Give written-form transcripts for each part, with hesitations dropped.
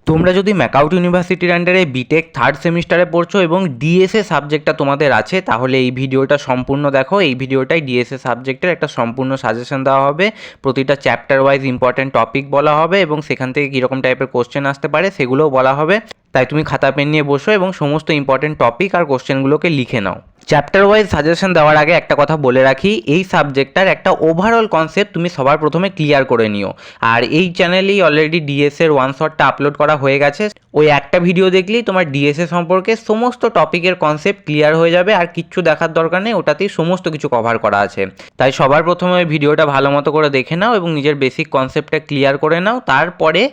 তোমরা যদি ম্যাকআউট ইউনিভার্সিটির আন্ডারে বিটেক থার্ড সেমিস্টারে পড়ছো এবং ডিএসএ সাবজেক্টটা তোমাদের আছে, তাহলে এই ভিডিওটা সম্পূর্ণ দেখো। এই ভিডিওটাই ডিএসএ সাবজেক্টের একটা সম্পূর্ণ সাজেশন দেওয়া হবে, প্রতিটা চ্যাপ্টার ওয়াইজ ইম্পর্টেন্ট টপিক বলা হবে এবং সেখান থেকে কীরকম টাইপের কোশ্চেন আসতে পারে সেগুলোও বলা হবে। তাই তুমি খাতা পেন নিয়ে বসো এবং সমস্ত ইম্পর্টেন্ট টপিক আর কোশ্চেনগুলোকে লিখে নাও। চ্যাপ্টার ওয়াইজ সাজেশন দেওয়ার আগে একটা কথা বলে রাখি, এই সাবজেক্টটার একটা ওভারঅল কনসেপ্ট তুমি সবার প্রথমে ক্লিয়ার করে নিও। আর এই চ্যানেলেই অলরেডি ডিএসএর ওয়ান শটটা আপলোড করা হয়ে গেছে, ওই একটা ভিডিও দেখলেই তোমার ডিএসএ সম্পর্কে সমস্ত টপিকের কনসেপ্ট ক্লিয়ার হয়ে যাবে, আর কিচ্ছু দেখার দরকার নেই, ওটাতেই সমস্ত কিছু কভার করা আছে। তাই সবার প্রথমে ওই ভিডিওটা ভালো মতো করে দেখে নাও এবং নিজের বেসিক কনসেপ্টটা ক্লিয়ার করে নাও, তারপরে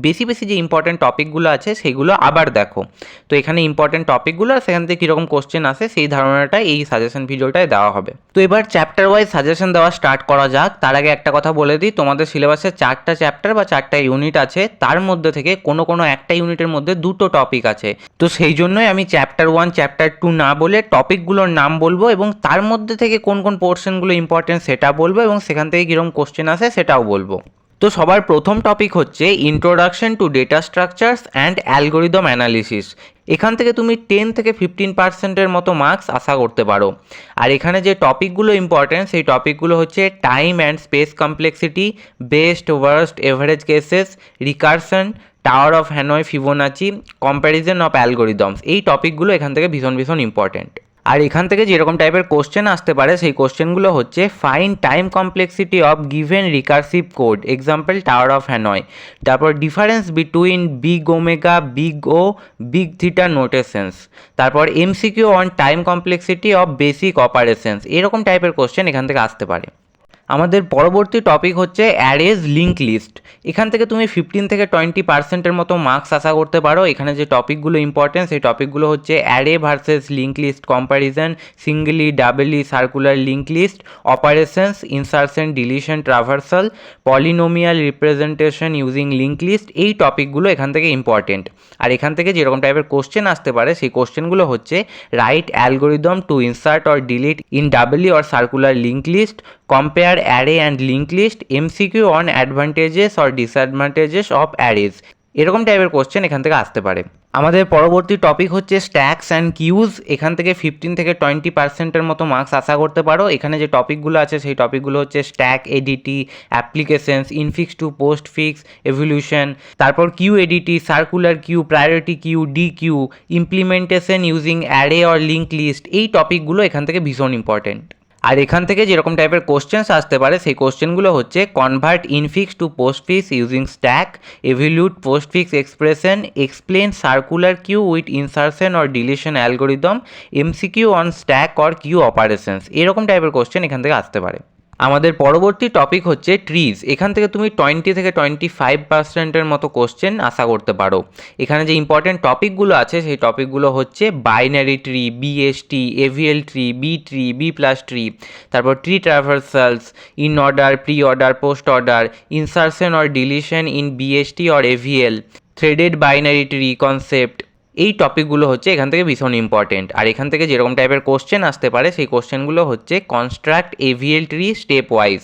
বেশি যে ইম্পর্টেন্ট টপিকগুলো আছে সেগুলো আবার দেখো। তো এখানে ইম্পর্টেন্ট টপিকগুলো আর সেখান থেকে কীরকম কোশ্চেন আসে সেই ধারণাটা এই সাজেশন ভিডিওটায় দেওয়া হবে। তো এবার চ্যাপ্টার ওয়াইজ সাজেশন দেওয়া স্টার্ট করা যাক। তার আগে একটা কথা বলে দিই, তোমাদের সিলেবাসে 4টা চ্যাপ্টার বা 4টা ইউনিট আছে, তার মধ্যে থেকে কোনো একটা ইউনিটের মধ্যে 2টো টপিক আছে। তো সেই জন্যই আমি চ্যাপ্টার 1 চ্যাপ্টার 2 না বলে টপিকগুলোর নাম বলবো এবং তার মধ্যে থেকে কোন পোর্শনগুলো ইম্পর্টেন্ট সেটা বলবো এবং সেখান থেকে কীরকম কোশ্চেন আসে সেটাও বলবো। তো সবার প্রথম টপিক হচ্ছে introduction to data structures and algorithm analysis. এখান থেকে তুমি 10 থেকে 15% মতো মার্কস আশা করতে পারো। আর এখানে যে টপিকগুলো ইম্পর্টেন্ট সেই টপিকগুলো হচ্ছে time and space complexity, best worst average cases, recursion, tower of Hanoi Fibonacci, comparison of algorithms. এই টপিকগুলো এখান থেকে ভীষণ ইম্পর্টেন্ট। আর এখান থেকে যেরকম টাইপের কোশ্চেন আসতে পারে সেই কোশ্চেনগুলো হচ্ছে find time complexity of given recursive code, example tower of Hanoi. তারপর difference between big omega, big O, big theta notations. তারপর MCQ on time complexity of basic operations. এরকম টাইপের কোশ্চেন এখান থেকে আসতে পারে। আমাদের পরবর্তী টপিক হচ্ছে অ্যারেজ লিঙ্ক লিস্ট। এখান থেকে তুমি 15 থেকে 20% মতো মার্কস আশা করতে পারো। এখানে যে টপিকগুলো ইম্পর্টেন্ট সেই টপিকগুলো হচ্ছে array versus link list comparison, singly doubly circular link list, operations, insertion deletion traversal, polynomial representation using link list. এই টপিকগুলো এখান থেকে ইম্পর্টেন্ট। আর এখান থেকে যেরকম টাইপের কোশ্চেন আসতে পারে সেই কোশ্চেনগুলো হচ্ছে write algorithm to insert or delete in doubly or circular link list, compare array and linked list, MCQ on advantages or disadvantages of arrays। এরকম টাইপের কোশ্চেন এখান থেকে আসতে পারে। আমাদের পরবর্তী টপিক হচ্ছে স্ট্যাকস অ্যান্ড কিউজ। এখান থেকে 15 থেকে 20% মতো মার্কস আশা করতে পারো। এখানে যে টপিকগুলো আছে সেই টপিকগুলো হচ্ছে stack ADT, applications, infix to postfix, evaluation, তারপর queue ADT, circular queue, priority queue, deque, implementation using array or link list. এই টপিকগুলো এখান থেকে ভীষণ ইম্পর্টেন্ট। আর এখান থেকে যেরকম টাইপের কোশ্চেন্স আসতে পারে সেই কোশ্চেনগুলো হচ্ছে convert infix to postfix using stack, evaluate postfix expression, explain circular queue with insertion or deletion algorithm, MCQ on stack or queue operations. এরকম টাইপের কোশ্চেন এখান থেকে আসতে পারে। আমাদের পরবর্তী টপিক হচ্ছে ট্রিজ। এখান থেকে তুমি 20 থেকে 25% মতো কোশ্চেন আশা করতে পারো। এখানে যে ইম্পর্টেন্ট টপিকগুলো আছে সেই টপিকগুলো হচ্ছে binary tree, BST, AVL tree, B tree, B plus tree, তারপর tree traversals, inorder, preorder, postorder, insertion or deletion in BST or AVL, threaded binary tree concept. এই টপিকগুলো হচ্ছে এখান থেকে ভীষণ ইম্পর্টেন্ট। আর এখান থেকে যেরকম টাইপের কোশ্চেন আসতে পারে সেই কোশ্চেনগুলো হচ্ছে construct AVL tree stepwise,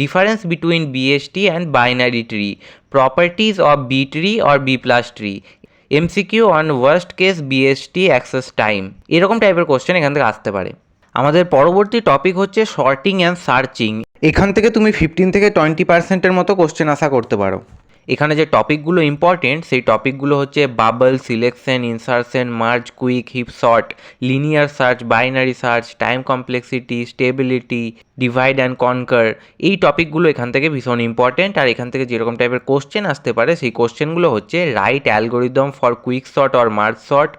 difference between BST and binary tree, properties of B tree or B plus tree, MCQ on worst case BST access time. এরকম টাইপের কোশ্চেন এখান থেকে আসতে পারে। আমাদের পরবর্তী টপিক হচ্ছে শর্টিং অ্যান্ড সার্চিং। এখান থেকে তুমি 15 থেকে 20% মতো কোশ্চেন আশা করতে পারো। এখানে যে টপিকগুলো ইম্পর্টেন্ট সেই টপিকগুলো হচ্ছে bubble, selection, insertion, merge, quick, heap sort, linear search, binary search, time complexity, stability, divide and conquer. এই টপিকগুলো এখান থেকে ভীষণ ইম্পর্টেন্ট। আর এখান থেকে যেরকম টাইপের কোশ্চেন আসতে পারে সেই কোশ্চেনগুলো হচ্ছে write algorithm for quick sort or merge sort,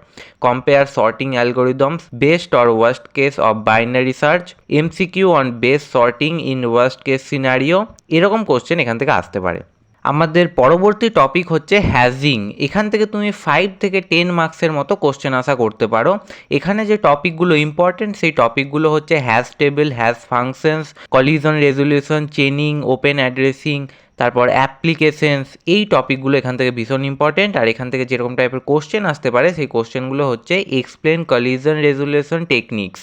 compare sorting algorithms, best or worst case of binary search, MCQ on best sorting in worst case scenario. এরকম কোশ্চেন এখান থেকে আসতে পারে। আমাদের পরবর্তী টপিক হচ্ছে হ্যাজিং। এখান থেকে তুমি 5 থেকে 10 মার্কসের মতো কোশ্চেন আশা করতে পারো। এখানে যে টপিকগুলো ইম্পর্টেন্ট সেই টপিকগুলো হচ্ছে hash table, hash functions, collision resolution, chaining, open addressing, তারপর অ্যাপ্লিকেশনস। এই টপিকগুলো এখান থেকে ভীষণ ইম্পর্টেন্ট। আর এখান থেকে যেরকম টাইপের কোশ্চেন আসতে পারে সেই কোশ্চেনগুলো হচ্ছে explain collision resolution techniques,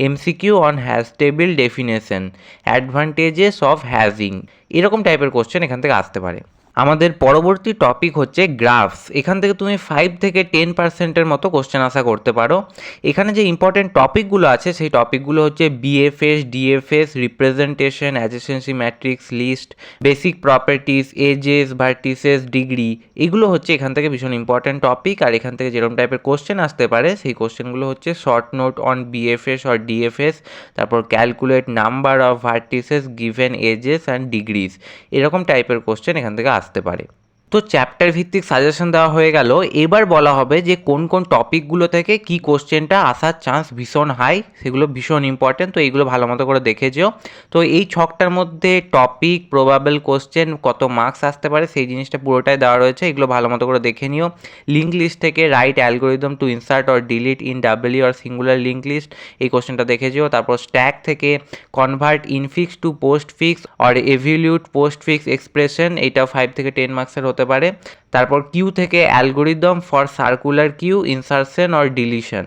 MCQ on hash table definition, advantages of hashing. এরকম টাইপের কোশ্চেন এখান থেকে আসতে পারে। আমাদের পরবর্তী টপিক হচ্ছে গ্রাফস। এখান থেকে তুমি 5 থেকে 10% মতো কোশ্চেন আশা করতে পারো। এখানে যে ইম্পর্টেন্ট টপিকগুলো আছে সেই টপিকগুলো হচ্ছে BFS, DFS, representation, adjacency matrix, list, basic properties, edges, vertices, degree. এগুলো হচ্ছে এখান থেকে ভীষণ ইম্পর্টেন্ট টপিক। আর এখান থেকে যেরকম টাইপের কোশ্চেন আসতে পারে সেই কোশ্চেনগুলো হচ্ছে short note on BFS or DFS, তারপর calculate number of vertices given edges and degrees. এরকম টাইপের কোশ্চেন এখান থেকে আসতে পারে। তো চ্যাপ্টার ভিত্তিক সাজেশন দেওয়া হয়ে গেল। এবার বলা হবে যে কোন কোন টপিকগুলো থেকে কি কোশ্চেনটা আসার চান্স ভীষণ হাই, সেগুলো ভীষণ ইম্পর্টেন্ট। তো এইগুলো ভালো মতো করে দেখে যেও। তো এই ছকটার মধ্যে টপিক, প্রবাবেল কোশ্চেন, কত মার্কস আসতে পারে সেই জিনিসটা পুরোটাই দেওয়া রয়েছে। এগুলো ভালো মতো করে দেখে নিও। লিঙ্ক লিস্ট থেকে write algorithm to insert or delete in doubly or singular link list, এই কোশ্চেনটা দেখে যেও। তারপর স্ট্যাক থেকে convert infix to postfix or evaluate postfix expression, এইটাও 5 থেকে 10 মার্কসের হতে পারে। তারপর কিউ থেকে algorithm for circular queue insertion or deletion,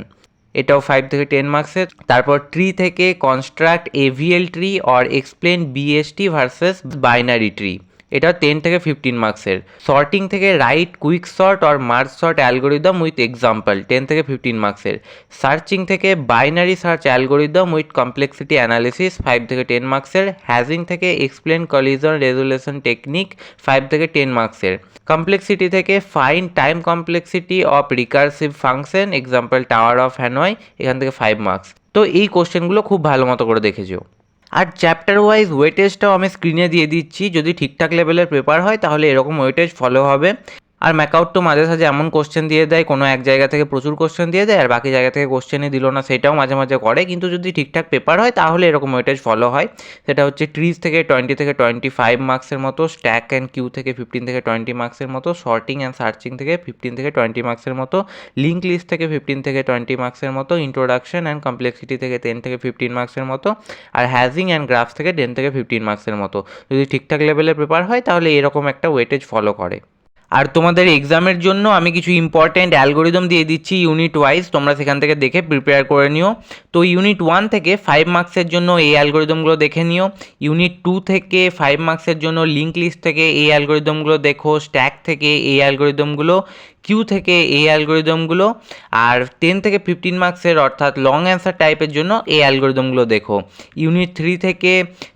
এটাও 5 থেকে 10 মার্কসের। তারপর ট্রি থেকে construct AVL tree or explain BST versus binary tree, এটা 10 থেকে 15 মার্কসের। সর্টিং থেকে write quick sort or merge sort algorithm with example, 10 থেকে 15 মার্কসের। সার্চিং থেকে binary search algorithm with complexity analysis, 5 থেকে 10 মার্কসের। হ্যাজিং থেকে এক্সপ্লেন কলিজন রেজুলেশন টেকনিক, 5 থেকে 10 মার্কসের। কমপ্লেক্সিটি থেকে fine time complexity of recursive function, example tower of Hanoi, এখান থেকে 5 মার্কস। তো এই কোশ্চেনগুলো খুব ভালো মতো করে দেখেছো। আর চ্যাপ্টার ওয়াইজ ওয়েটেজটাও আমি স্ক্রিনে দিয়ে দিচ্ছি। যদি ঠিকঠাক লেভেলের পেপার হয় তাহলে এরকম ওয়েটেজ ফলো হবে। আর ম্যাকআউট তো মাঝে সাঝে এমন কোশ্চেন দিয়ে দেয়, কোনো এক জায়গা থেকে প্রচুর কোশ্চেন দিয়ে দেয় আর বাকি জায়গা থেকে কোশ্চেনই দিল না, সেটাও মাঝে মাঝে করে। কিন্তু যদি ঠিকঠাক পেপার হয় তাহলে এরকম ওয়েটেজ ফলো হয়। সেটা হচ্ছে ট্রিজ থেকে 20 থেকে 25 মার্কসের মতো, স্ট্যাক অ্যান্ড কিউ থেকে 15 থেকে 20 মার্কসের মতো, শর্টিং অ্যান্ড সার্চিং থেকে 15 থেকে 20 মার্কসের মতো, লিঙ্ক লিস্ট থেকে 15 থেকে 20 মার্কসের মতো, ইন্ট্রোডাকশন অ্যান্ড কমপ্লেক্সিটি থেকে 10 থেকে 15 মার্কসের মতো, আর হ্যাজিং অ্যান্ড গ্রাফস থেকে 10 থেকে 15 মার্কসের মতো। যদি ঠিকঠাক লেভেলের পেপার হয় তাহলে এরকম একটা ওয়েটেজ ফলো করে। আর তোমাদের এক্সামের জন্য আমি কিছু ইম্পর্ট্যান্ট অ্যালগোরিদম দিয়ে দিচ্ছি ইউনিট ওয়াইজ, তোমরা সেখান থেকে দেখে প্রিপেয়ার করে নিও। তো ইউনিট 1 থেকে 5 মার্কসের জন্য এই অ্যালগোরিদমগুলো দেখে নিও। ইউনিট 2 থেকে 5 মার্কসের জন্য লিঙ্ক লিস্ট থেকে এই অ্যালগোরিদমগুলো দেখো, স্ট্যাক থেকে এই অ্যালগোরিদমগুলো, কিউ থেকে এই অ্যালগোরিদমগুলো, আর 10 থেকে 15 মার্কসের অর্থাৎ লং অ্যান্সার টাইপের জন্য এই অ্যালগোরিদমগুলো দেখো। ইউনিট 3 থেকে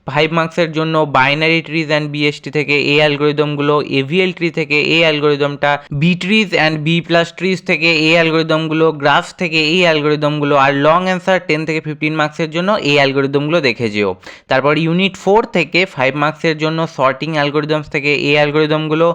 5 মার্কসের জন্য বাইনারি ট্রিজ অ্যান্ড বিএসটি থেকে এই অ্যালগোরিদমগুলো, এভিএল ট্রি থেকে এই অ্যালগোরিদমটা, B trees and B plus trees থেকে এই অ্যালগোরিদমগুলো, গ্রাফস থেকে এই অ্যালগোরিদমগুলো, আর লং অ্যান্সার 10 থেকে 15 মার্কসের জন্য এই অ্যালগোরিদমগুলো দেখে যেও। তারপর ইউনিট 4 থেকে 5 মার্কসের জন্য সর্টিং অ্যালগোরিদমস থেকে এই অ্যালগোরিদমগুলো,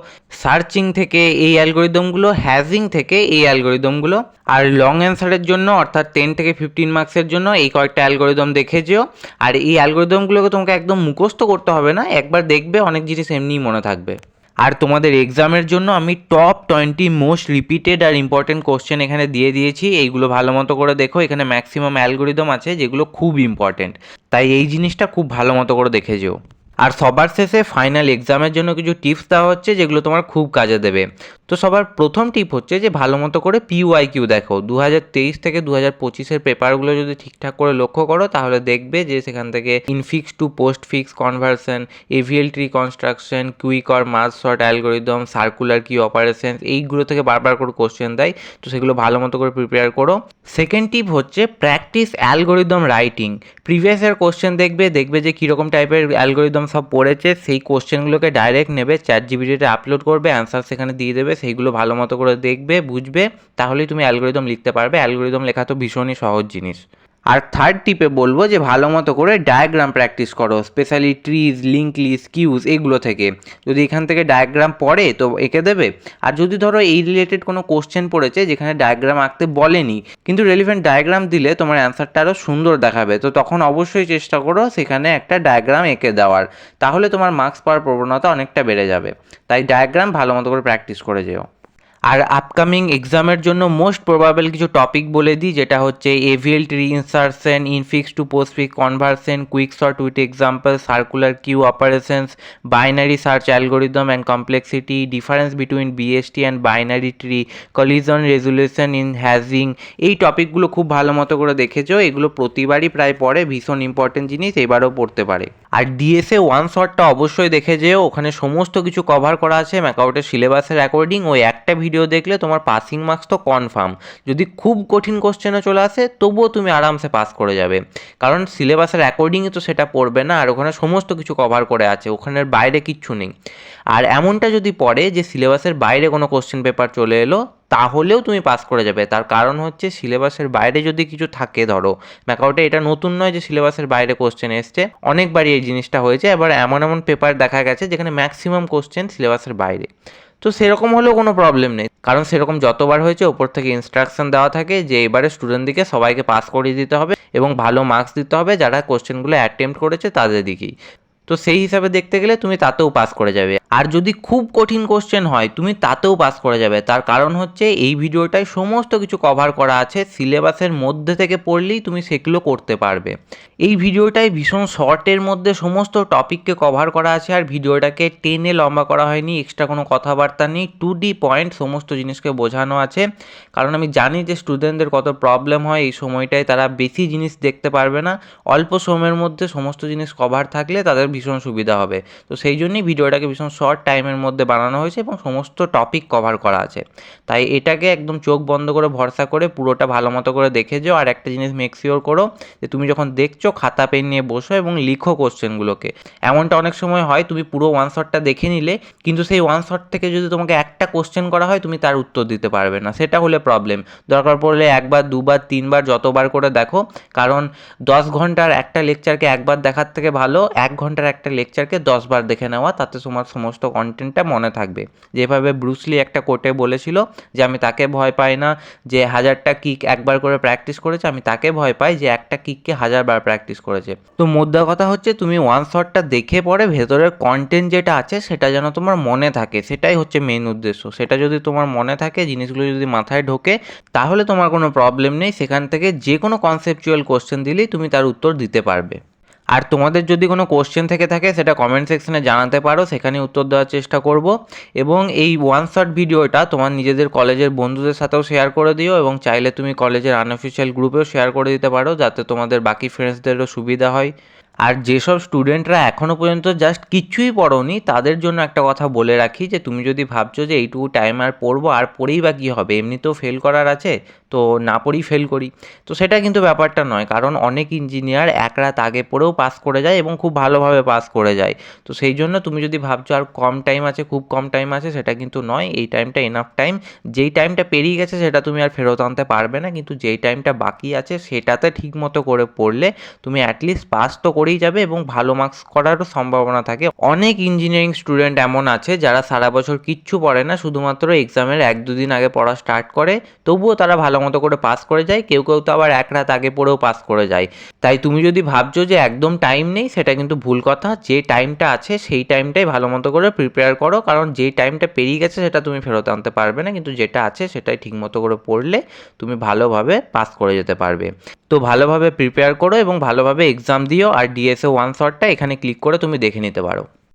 সার্চিং থেকে এই অ্যালগোরিদমগুলো, হ্যাজিং থেকে এই অ্যালগোরিদমগুলো, আর লং অ্যান্সারের জন্য অর্থাৎ 10 থেকে 15 মার্কসের জন্য এই কয়েকটা অ্যালগোরিদম দেখে যেও। আর এই অ্যালগোরিদমগুলোকে তোমাকে একদম মুখস্থ করতে হবে না, একবার দেখবে অনেক জিনিস এমনিই মনে থাকবে। আর তোমাদের এক্সামের জন্য আমি টপ 20 মোস্ট রিপিটেড আর ইম্পর্টেন্ট কোশ্চেন এখানে দিয়ে দিয়েছি, এইগুলো ভালো মতো করে দেখো। এখানে ম্যাক্সিমাম অ্যালগোরিদম আছে যেগুলো খুব ইম্পর্টেন্ট, তাই এই জিনিসটা খুব ভালো মতো করে দেখে যেও। আর সবার শেষে ফাইনাল এক্সামের জন্য কিছু টিপস দেওয়া হচ্ছে যেগুলো তোমার খুব কাজে দেবে। তো সবার প্রথম টিপ হচ্ছে যে ভালো মতো করে পিওয়াইকিউ দেখো। 2023 থেকে 2025-এর পেপারগুলো যদি ঠিকঠাক করে লক্ষ্য করো তাহলে দেখবে যে সেখান থেকে infix to postfix conversion, AVL tree construction, quick or merge sort algorithm, circular queue operation, এইগুলো থেকে বারবার করে কোশ্চেন দেয়। তো সেগুলো ভালো মতো করে প্রিপেয়ার করো। সেকেন্ড টিপ হচ্ছে practice algorithm writing. Previous year question দেখবে যে কীরকম টাইপের অ্যালগোরিদম সব পড়েছে, সেই কোশ্চেনগুলোকে ডাইরেক্ট নেবে, চ্যাটজিপিটিতে আপলোড করবে, অ্যান্সার সেখানে দিয়ে দেবে, সেইগুলো ভালো মতো করে দেখবে, বুঝবে, তাহলেই তুমি অ্যালগোরিদম লিখতে পারবে। অ্যালগোরিদম লেখা তো ভীষণই সহজ জিনিস। আর থার্ড টিপে বলবো যে ভালো মতো করে ডায়াগ্রাম প্র্যাকটিস করো, স্পেশালি ট্রিজ, লিঙ্ক লিস্ট, কিউজ, এগুলো থেকে। যদি এখান থেকে ডায়াগ্রাম পড়ে তো এঁকে দেবে। আর যদি ধরো এই রিলেটেড কোনো কোশ্চেন পড়েছে যেখানে ডায়াগ্রাম আঁকতে বলেনি কিন্তু রেলিভেন্ট ডায়াগ্রাম দিলে তোমার অ্যান্সারটা আরও সুন্দর দেখাবে, তো তখন অবশ্যই চেষ্টা করো সেখানে একটা ডায়াগ্রাম এঁকে দেওয়ার, তাহলে তোমার মার্কস পাওয়ার প্রবণতা অনেকটা বেড়ে যাবে। তাই ডায়াগ্রাম ভালো মতো করে প্র্যাকটিস করে যেও। আর আপকামিং এক্সামের জন্য মোস্ট প্রবাবেল কিছু টপিক বলে দিই, যেটা হচ্ছে AVL tree insertion, infix to postfix conversion, quick sort with example, circular queue operations, binary search algorithm and complexity, difference between BST and binary tree, collision resolution in hashing. এই টপিকগুলো খুব ভালো মতো করে দেখেছো, এগুলো প্রতিবারই প্রায় পড়ে, ভীষণ ইম্পর্টেন্ট জিনিস, এবারও পড়তে পারে। আর ডিএসএ ওয়ান শটটা অবশ্যই দেখে যেও, ওখানে সমস্ত কিছু কভার করা আছে ম্যাকাউটের সিলেবাসের অ্যাকর্ডিং। ওই একটা ভিডিও দেখলে তোমার পাসিং মার্কস তো কনফার্ম। যদি খুব কঠিন কোশ্চেনে চলে আসে তবুও তুমি আরামসে পাস করে যাবে, কারণ সিলেবাসের অ্যাকর্ডিংই তো সেটা পড়বে না, আর ওখানে সমস্ত কিছু কভার করে আছে, ওখানের বাইরে কিচ্ছু নেই। আর এমনটা যদি পড়ে যে সিলেবাসের বাইরে কোনো কোশ্চেন পেপার চলে এলো, তাহলেও তুমি পাস করে যাবে। তার কারণ হচ্ছে সিলেবাসের বাইরে যদি কিছু থাকে, ধরো ম্যাকাউটে এটা নতুন নয় যে সিলেবাসের বাইরে কোশ্চেন এসছে, অনেকবারই এই জিনিসটা হয়েছে। এবার এমন এমন পেপার দেখা গেছে যেখানে ম্যাক্সিমাম কোশ্চেন সিলেবাসের বাইরে, তো সেরকম হলেও কোনো প্রবলেম নেই, কারণ সেরকম যতবার হয়েছে ওপর থেকে ইনস্ট্রাকশন দেওয়া থাকে যে এবারে স্টুডেন্টদিকে সবাইকে পাস করিয়ে দিতে হবে এবং ভালো মার্কস দিতে হবে যারা কোশ্চেনগুলো অ্যাটেম্প্ট করেছে তাদের দিকেই। তো সেই হিসাবে দেখতে গেলে তুমি তাতেও পাস করে যাবে। আর যদি খুব কঠিন কোশ্চেন হয় তুমি তাতেও পাস করে যাবে, তার কারণ হচ্ছে এই ভিডিওটায় সমস্ত কিছু কভার করা আছে, সিলেবাসের মধ্যে থেকে পড়লেই তুমি সেগুলো করতে পারবে। এই ভিডিওটায় ভীষণ শর্টের মধ্যে সমস্ত টপিককে কভার করা আছে, আর ভিডিওটাকে টেনে লম্বা করা হয়নি, এক্সট্রা কোনো কথাবার্তা নেই, টু দি পয়েন্ট সমস্ত জিনিসকে বোঝানো আছে। কারণ আমি জানি যে স্টুডেন্টদের কত প্রবলেম হয় এই সময়টায়, তারা বেশি জিনিস দেখতে পারবে না, অল্প সময়ের মধ্যে সমস্ত জিনিস কভার থাকলে তাদের ভীষণ সুবিধা হবে। তো সেই জন্যই ভিডিওটাকে ভীষণ শর্ট টাইমের মধ্যে বানানো হয়েছে এবং সমস্ত টপিক কভার করা আছে। তাই এটাকে একদম চোখ বন্ধ করে ভরসা করে পুরোটা ভালো মতো করে দেখে যাও। আর একটা জিনিস মেক শিওর করো যে তুমি যখন দেখছো খাতা পেন নিয়ে বসো এবং লিখো কোশ্চেনগুলোকে। এমনটা অনেক সময় হয় তুমি পুরো ওয়ান শটটা দেখে নিলে, কিন্তু সেই ওয়ান শট থেকে যদি তোমাকে একটা কোশ্চেন করা হয় তুমি তার উত্তর দিতে পারবে না, সেটা হলে প্রবলেম। দরকার পড়লে একবার দুবার তিনবার যতবার করে দেখো, কারণ 10 ঘন্টার একটা লেকচারকে একবার দেখার থেকে ভালো 1 ঘন্টার একটা লেকচারকে 10 বার দেখে নেওয়া, তাতে তোমার সমস্ত কন্টেন্টটা মনে থাকবে। যেভাবে ব্রুসলি একটা কোটে বলেছিল যে আমি তাকে ভয় পাই না যে 1000টা কিক একবার করে প্র্যাকটিস করেছে, আমি তাকে ভয় পাই যে একটা কিককে 1000 বার প্র্যাকটিস করেছে। তো মোদ্দা কথা হচ্ছে তুমি ওয়ান শটটা দেখে পরে ভেতরের কন্টেন্ট যেটা আছে সেটা যেন তোমার মনে থাকে, সেটাই হচ্ছে মেন উদ্দেশ্য। সেটা যদি তোমার মনে থাকে, জিনিসগুলো যদি মাথায় ঢোকে, তাহলে তোমার কোনো প্রবলেম নেই, সেখান থেকে যে কোনো কনসেপচুয়াল কোশ্চেন দিলেই তুমি তার উত্তর দিতে পারবে। আর তোমাদের যদি কোনো কোশ্চেন থেকে থাকে সেটা কমেন্ট সেকশনে জানাতে পারো, সেখানে উত্তর দেওয়ার চেষ্টা করব। এবং এই ওয়ান শট ভিডিওটা তোমার নিজেদের কলেজের বন্ধুদের সাথেও শেয়ার করে দিও, এবং চাইলে তুমি কলেজের আনঅফিসিয়াল গ্রুপেও শেয়ার করে দিতে পারো, যাতে তোমাদের বাকি ফ্রেন্ডসদেরও সুবিধা হয়। আর যেসব স্টুডেন্টরা এখনও পর্যন্ত জাস্ট কিচ্ছুই পড়োনি তাদের জন্য একটা কথা বলে রাখি, যে তুমি যদি ভাবছো যে এইটুকু টাইম আর পড়বো, আর পড়েই বা কী হবে, এমনিতেও ফেল করার আছে, তো না পড়েই ফেল করি, তো সেটা কিন্তু ব্যাপারটা নয়। কারণ অনেক ইঞ্জিনিয়ার এক রাত আগে পড়েও পাস করে যায় এবং খুব ভালোভাবে পাস করে যায়। তো সেই জন্য তুমি যদি ভাবছো আর কম টাইম আছে, খুব কম টাইম আছে, সেটা কিন্তু নয়। এই টাইমটা এনাফ টাইম। যেই টাইমটা পেরিয়ে গেছে সেটা তুমি আর ফেরত আনতে পারবে না, কিন্তু যেই টাইমটা বাকি আছে সেটাতে ঠিক মতো করে পড়লে তুমি অ্যাটলিস্ট পাস তো করেই যাবে এবং ভালো মার্কস করারও সম্ভাবনা থাকে। অনেক ইঞ্জিনিয়ারিং স্টুডেন্ট এমন আছে যারা সারা বছর কিচ্ছু পড়ে না, শুধুমাত্র এক্সামের 1-2 দিন আগে পড়া স্টার্ট করে, তবুও তারা ভালো মতো করে পাস করে যায়। কেউ কেউ তো আবার এক রাত আগে পড়েও পাস করে যায়। তাই তুমি যদি ভাবছো যে একদম টাইম নেই, সেটা কিন্তু ভুল কথা। যে টাইমটা আছে সেই টাইমটাই ভালো মতো করে প্রিপেয়ার করো, কারণ যেই টাইমটা পেরিয়ে গেছে সেটা তুমি ফেরত আনতে পারবে না, কিন্তু যেটা আছে সেটাই ঠিক মতো করে পড়লে তুমি ভালোভাবে পাস করে যেতে পারবে। তো ভালোভাবে প্রিপেয়ার করো এবং ভালোভাবে এক্সাম দিও। আর ডিএসএ ওয়ান শটটা এখানে ক্লিক করে তুমি দেখে নিতে পারো।